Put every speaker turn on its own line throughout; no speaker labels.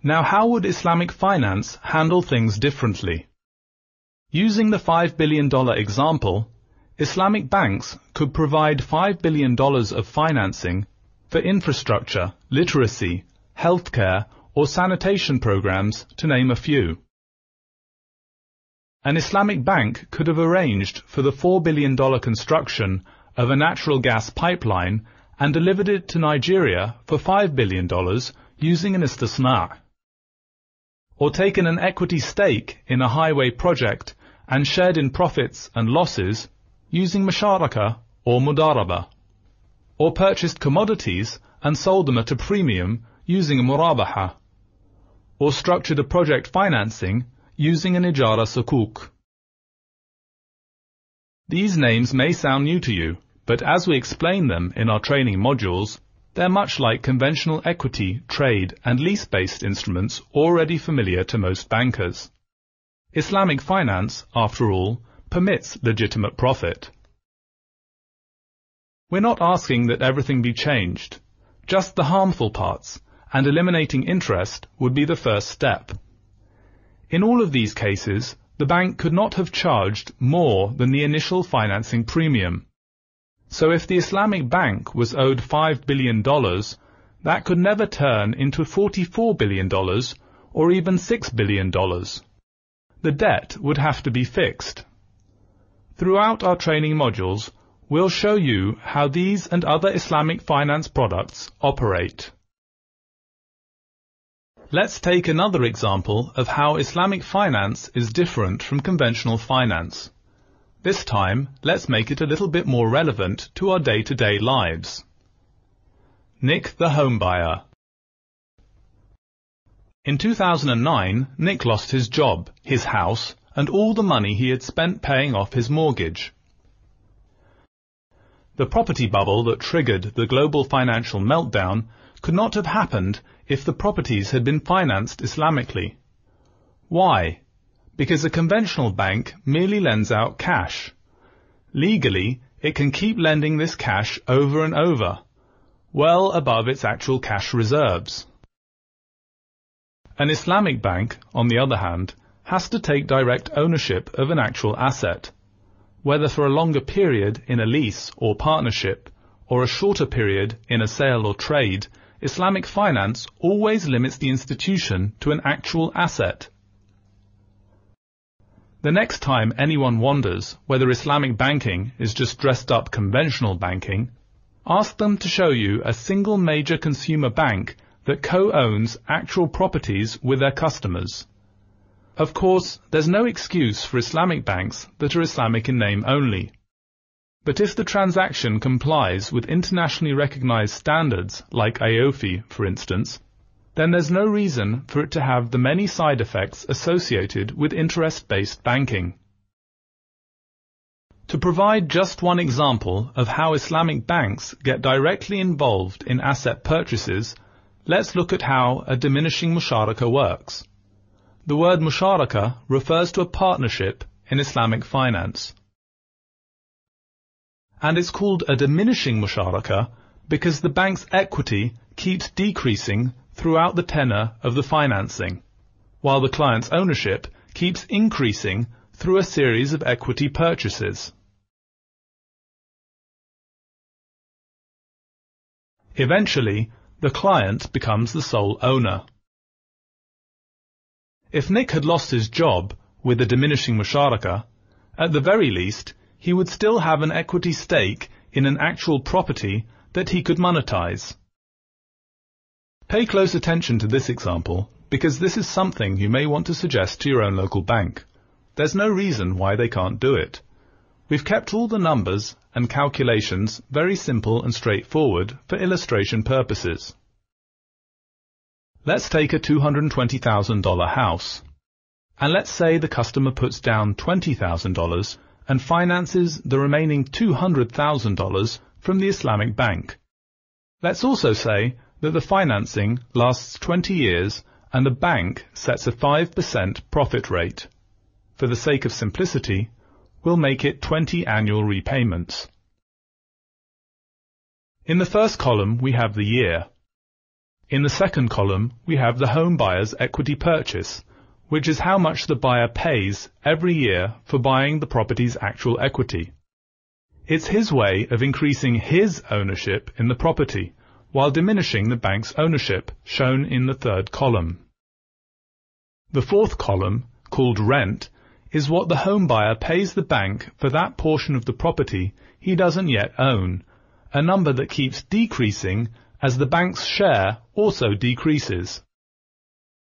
Now, how would Islamic finance handle things differently? Using the $5 billion example, Islamic banks could provide $5 billion of financing for infrastructure, literacy, healthcare, or sanitation programs, to name a few. An Islamic bank could have arranged for the $4 billion construction of a natural gas pipeline and delivered it to Nigeria for $5 billion using an istisna'. Or taken an equity stake in a highway project and shared in profits and losses using musharaka or mudaraba. Or purchased commodities and sold them at a premium using a murabaha. Or structured a project financing using an ijara sukuk. These names may sound new to you, but as we explain them in our training modules, they're much like conventional equity, trade, and lease-based instruments already familiar to most bankers. Islamic finance, after all, permits legitimate profit. We're not asking that everything be changed, just the harmful parts, and eliminating interest would be the first step. In all of these cases, the bank could not have charged more than the initial financing premium. So if the Islamic bank was owed $5 billion, that could never turn into $44 billion or even $6 billion. The debt would have to be fixed. Throughout our training modules, we'll show you how these and other Islamic finance products operate. Let's take another example of how Islamic finance is different from conventional finance. This time, let's make it a little bit more relevant to our day-to-day lives. Nick the home buyer. In 2009, Nick lost his job, his house, and all the money he had spent paying off his mortgage. The property bubble that triggered the global financial meltdown could not have happened if the properties had been financed Islamically. Why? Because a conventional bank merely lends out cash. Legally, it can keep lending this cash over and over, well above its actual cash reserves. An Islamic bank, on the other hand, has to take direct ownership of an actual asset, whether for a longer period in a lease or partnership, or a shorter period in a sale or trade. Islamic finance always limits the institution to an actual asset. The next time anyone wonders whether Islamic banking is just dressed up conventional banking, ask them to show you a single major consumer bank that co-owns actual properties with their customers. Of course, there's no excuse for Islamic banks that are Islamic in name only. But if the transaction complies with internationally recognized standards like AOFI, for instance, then there's no reason for it to have the many side effects associated with interest-based banking. To provide just one example of how Islamic banks get directly involved in asset purchases, let's look at how a diminishing musharaka works. The word musharaka refers to a partnership in Islamic finance. And it's called a diminishing musharaka because the bank's equity keeps decreasing throughout the tenor of the financing, while the client's ownership keeps increasing through a series of equity purchases. Eventually, the client becomes the sole owner. If Nick had lost his job with a diminishing musharaka, at the very least, he would still have an equity stake in an actual property that he could monetize. Pay close attention to this example, because this is something you may want to suggest to your own local bank. There's no reason why they can't do it. We've kept all the numbers and calculations very simple and straightforward for illustration purposes. Let's take a $220,000 house. And let's say the customer puts down $20,000 and finances the remaining $200,000 from the Islamic bank. Let's also say that the financing lasts 20 years and the bank sets a 5% profit rate. For the sake of simplicity, we'll make it 20 annual repayments. In the first column we have the year. In the second column, we have the home buyer's equity purchase, which is how much the buyer pays every year for buying the property's actual equity. It's his way of increasing his ownership in the property, while diminishing the bank's ownership, shown in the third column. The fourth column, called rent, is what the home buyer pays the bank for that portion of the property he doesn't yet own, a number that keeps decreasing as the bank's share also decreases.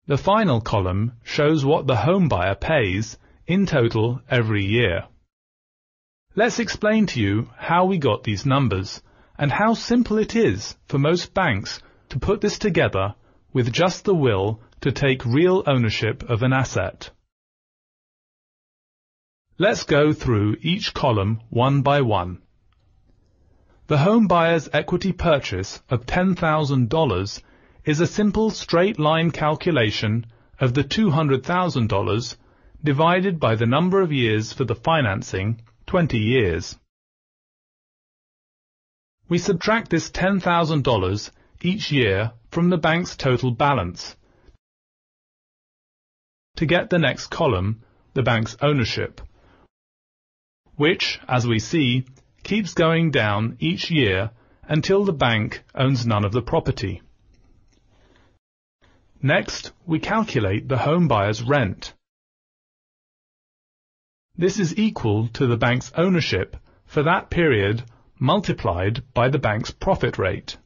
The final column shows what the home buyer pays in total every year. Let's explain to you how we got these numbers and how simple it is for most banks to put this together with just the will to take real ownership of an asset. Let's go through each column one by one. The home buyer's equity purchase of $10,000 is a simple straight-line calculation of the $200,000 divided by the number of years for the financing, 20 years. We subtract this $10,000 each year from the bank's total balance to get the next column, the bank's ownership, which, as we see, keeps going down each year until the bank owns none of the property. Next, we calculate the home buyer's rent. This is equal to the bank's ownership for that period multiplied by the bank's profit rate.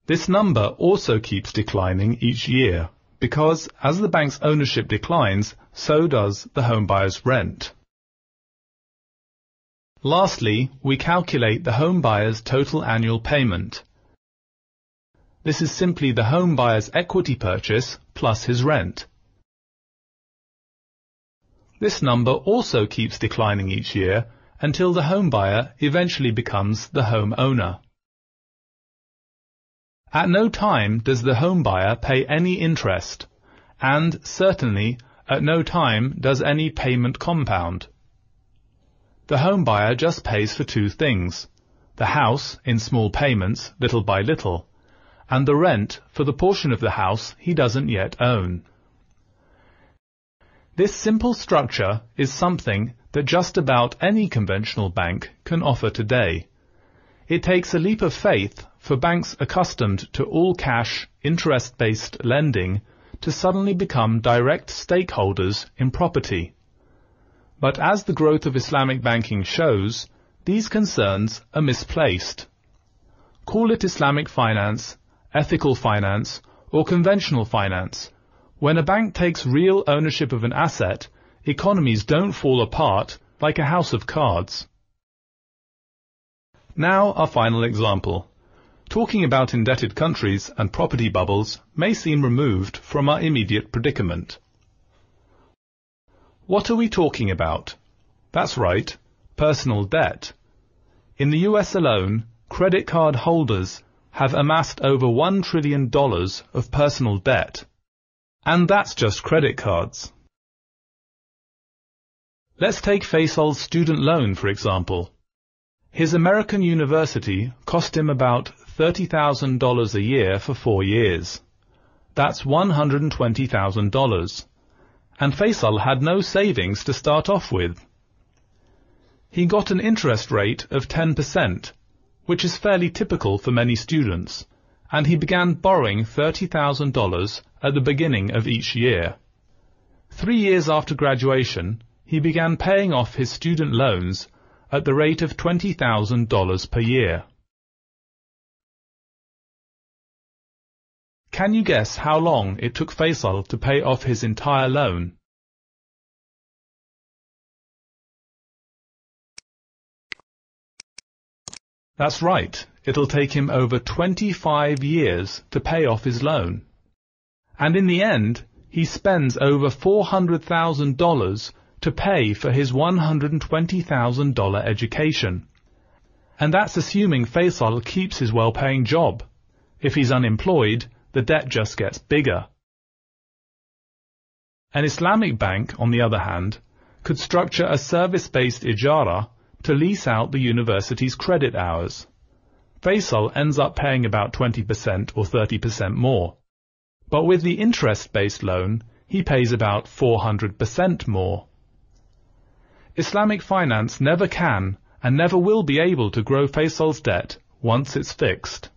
This number also keeps declining each year because as the bank's ownership declines, so does the home buyer's rent. Lastly, we calculate the home buyer's total annual payment. This is simply the home buyer's equity purchase plus his rent. This number also keeps declining each year until the home buyer eventually becomes the home owner. At no time does the home buyer pay any interest, and certainly at no time does any payment compound. The home buyer just pays for two things: the house in small payments, little by little, and the rent for the portion of the house he doesn't yet own. This simple structure is something that just about any conventional bank can offer today. It takes a leap of faith for banks accustomed to all-cash, interest-based lending to suddenly become direct stakeholders in property. But as the growth of Islamic banking shows, these concerns are misplaced. Call it Islamic finance, ethical finance, or conventional finance. When a bank takes real ownership of an asset, economies don't fall apart like a house of cards. Now our final example. Talking about indebted countries and property bubbles may seem removed from our immediate predicament. What are we talking about? That's right, personal debt. In the US alone, credit card holders have amassed over $1 trillion of personal debt. And that's just credit cards. Let's take Faisal's student loan, for example. His American university cost him about $30,000 a year for 4 years. That's $120,000. And Faisal had no savings to start off with. He got an interest rate of 10%, which is fairly typical for many students, and he began borrowing $30,000 at the beginning of each year. 3 years after graduation, he began paying off his student loans at the rate of $20,000 per year. Can you guess how long it took Faisal to pay off his entire loan? That's right, it'll take him over 25 years to pay off his loan. And in the end, he spends over $400,000 to pay for his $120,000 education. And that's assuming Faisal keeps his well-paying job. If he's unemployed, the debt just gets bigger. An Islamic bank, on the other hand, could structure a service-based ijara to lease out the university's credit hours. Faisal ends up paying about 20% or 30% more. But with the interest-based loan, he pays about 400% more. Islamic finance never can and never will be able to grow Faisal's debt once it's fixed.